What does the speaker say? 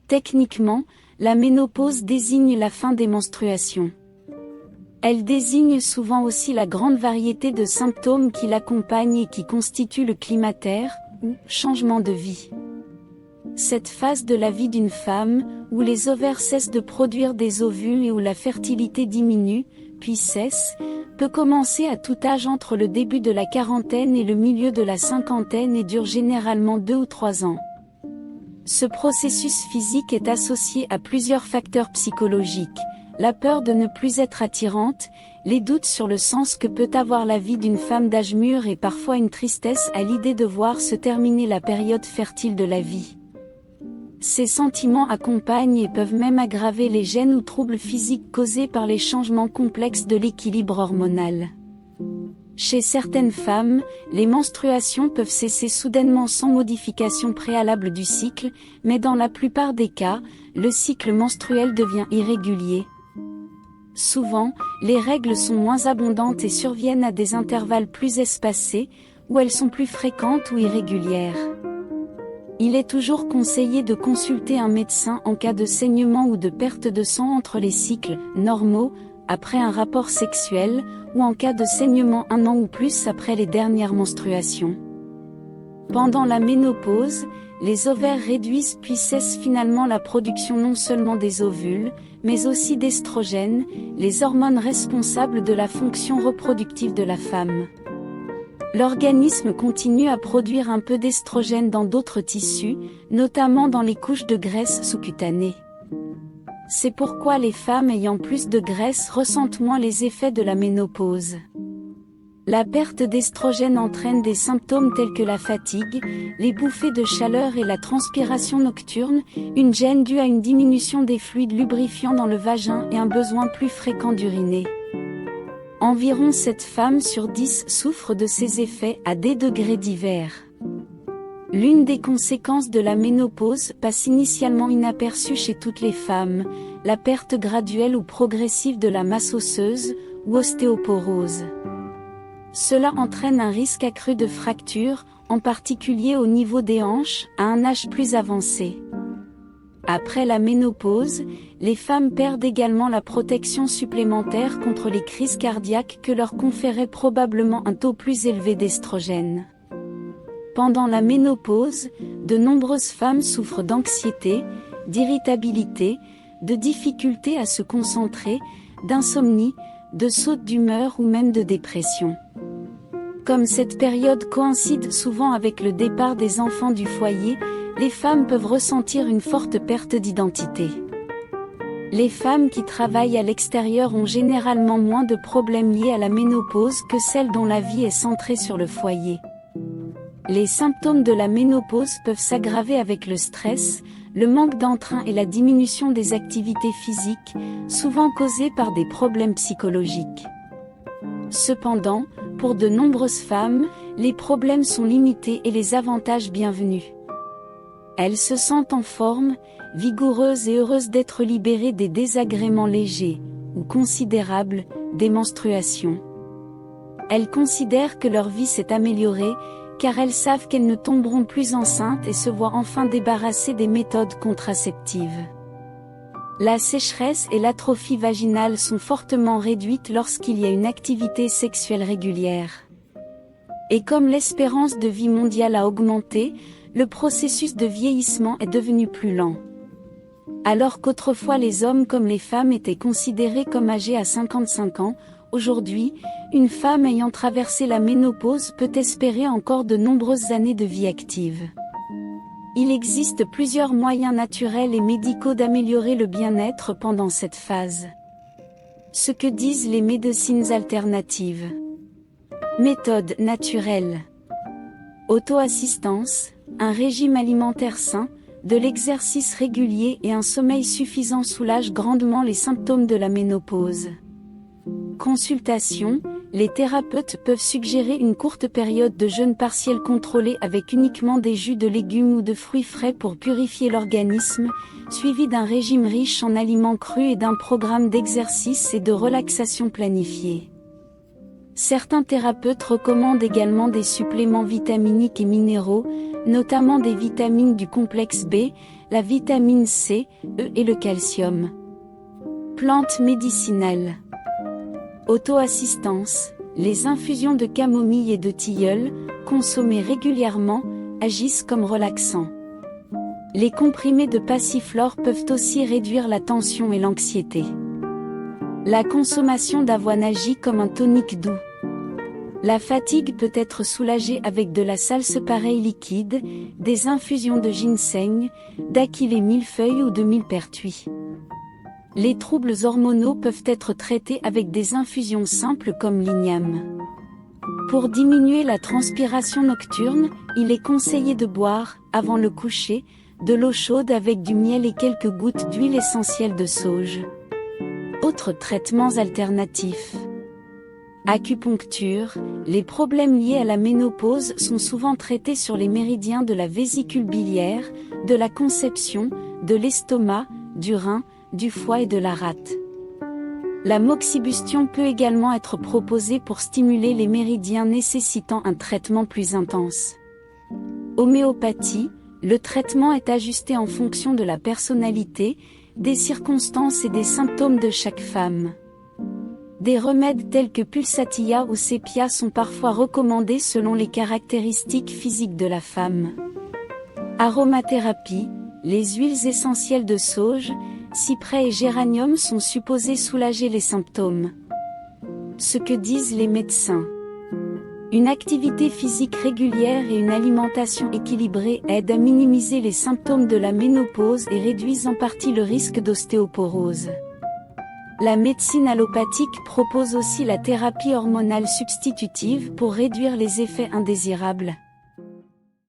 Techniquement, la ménopause désigne la fin des menstruations. Elle désigne souvent aussi la grande variété de symptômes qui l'accompagnent et qui constituent le climatère, ou changement de vie. Cette phase de la vie d'une femme, où les ovaires cessent de produire des ovules et où la fertilité diminue, puis cesse, peut commencer à tout âge entre le début de la quarantaine et le milieu de la cinquantaine et dure généralement 2 ou 3 ans. Ce processus physique est associé à plusieurs facteurs psychologiques. La peur de ne plus être attirante, les doutes sur le sens que peut avoir la vie d'une femme d'âge mûr et parfois une tristesse à l'idée de voir se terminer la période fertile de la vie. Ces sentiments accompagnent et peuvent même aggraver les gènes ou troubles physiques causés par les changements complexes de l'équilibre hormonal. Chez certaines femmes, les menstruations peuvent cesser soudainement sans modification préalable du cycle, mais dans la plupart des cas, le cycle menstruel devient irrégulier. Souvent, les règles sont moins abondantes et surviennent à des intervalles plus espacés, ou elles sont plus fréquentes ou irrégulières. Il est toujours conseillé de consulter un médecin en cas de saignement ou de perte de sang entre les cycles normaux, après un rapport sexuel, ou en cas de saignement 1 an ou plus après les dernières menstruations. Pendant la ménopause, les ovaires réduisent puis cessent finalement la production non seulement des ovules, mais aussi d'estrogènes, les hormones responsables de la fonction reproductive de la femme. L'organisme continue à produire un peu d'estrogène dans d'autres tissus, notamment dans les couches de graisse sous-cutanées. C'est pourquoi les femmes ayant plus de graisse ressentent moins les effets de la ménopause. La perte d'estrogène entraîne des symptômes tels que la fatigue, les bouffées de chaleur et la transpiration nocturne, une gêne due à une diminution des fluides lubrifiants dans le vagin et un besoin plus fréquent d'uriner. Environ 7 femmes sur 10 souffrent de ces effets à des degrés divers. L'une des conséquences de la ménopause passe initialement inaperçue chez toutes les femmes, la perte graduelle ou progressive de la masse osseuse, ou ostéoporose. Cela entraîne un risque accru de fractures, en particulier au niveau des hanches, à un âge plus avancé. Après la ménopause, les femmes perdent également la protection supplémentaire contre les crises cardiaques que leur conférait probablement un taux plus élevé d'estrogène. Pendant la ménopause, de nombreuses femmes souffrent d'anxiété, d'irritabilité, de difficultés à se concentrer, d'insomnie, de sautes d'humeur ou même de dépression. Comme cette période coïncide souvent avec le départ des enfants du foyer, les femmes peuvent ressentir une forte perte d'identité. Les femmes qui travaillent à l'extérieur ont généralement moins de problèmes liés à la ménopause que celles dont la vie est centrée sur le foyer. Les symptômes de la ménopause peuvent s'aggraver avec le stress, le manque d'entrain et la diminution des activités physiques, souvent causées par des problèmes psychologiques. Cependant, pour de nombreuses femmes, les problèmes sont limités et les avantages bienvenus. Elles se sentent en forme, vigoureuses et heureuses d'être libérées des désagréments légers, ou considérables, des menstruations. Elles considèrent que leur vie s'est améliorée, car elles savent qu'elles ne tomberont plus enceintes et se voient enfin débarrassées des méthodes contraceptives. La sécheresse et l'atrophie vaginale sont fortement réduites lorsqu'il y a une activité sexuelle régulière. Et comme l'espérance de vie mondiale a augmenté, le processus de vieillissement est devenu plus lent. Alors qu'autrefois les hommes comme les femmes étaient considérés comme âgés à 55 ans, aujourd'hui, une femme ayant traversé la ménopause peut espérer encore de nombreuses années de vie active. Il existe plusieurs moyens naturels et médicaux d'améliorer le bien-être pendant cette phase. Ce que disent les médecines alternatives. Méthode naturelle. Auto-assistance, un régime alimentaire sain, de l'exercice régulier et un sommeil suffisant soulagent grandement les symptômes de la ménopause. Consultation, les thérapeutes peuvent suggérer une courte période de jeûne partiel contrôlé avec uniquement des jus de légumes ou de fruits frais pour purifier l'organisme, suivi d'un régime riche en aliments crus et d'un programme d'exercice et de relaxation planifié. Certains thérapeutes recommandent également des suppléments vitaminiques et minéraux, notamment des vitamines du complexe B, la vitamine C, E et le calcium. Plantes médicinales. Auto-assistance. Les infusions de camomille et de tilleul, consommées régulièrement, agissent comme relaxants. Les comprimés de passiflore peuvent aussi réduire la tension et l'anxiété. La consommation d'avoine agit comme un tonique doux. La fatigue peut être soulagée avec de la salsepareille liquide, des infusions de ginseng, d'achillée millefeuille ou de millepertuis. Les troubles hormonaux peuvent être traités avec des infusions simples comme l'igname. Pour diminuer la transpiration nocturne, il est conseillé de boire, avant le coucher, de l'eau chaude avec du miel et quelques gouttes d'huile essentielle de sauge. Autres traitements alternatifs. Acupuncture. Les problèmes liés à la ménopause sont souvent traités sur les méridiens de la vésicule biliaire, de la conception, de l'estomac, du rein, du foie et de la rate. La moxibustion peut également être proposée pour stimuler les méridiens nécessitant un traitement plus intense. Homéopathie. Le traitement est ajusté en fonction de la personnalité, des circonstances et des symptômes de chaque femme. Des remèdes tels que pulsatilla ou sépia sont parfois recommandés selon les caractéristiques physiques de la femme. Aromathérapie. Les huiles essentielles de sauge, cyprès et géranium sont supposées soulager les symptômes. Ce que disent les médecins. Une activité physique régulière et une alimentation équilibrée aident à minimiser les symptômes de la ménopause et réduisent en partie le risque d'ostéoporose. La médecine allopathique propose aussi la thérapie hormonale substitutive pour réduire les effets indésirables.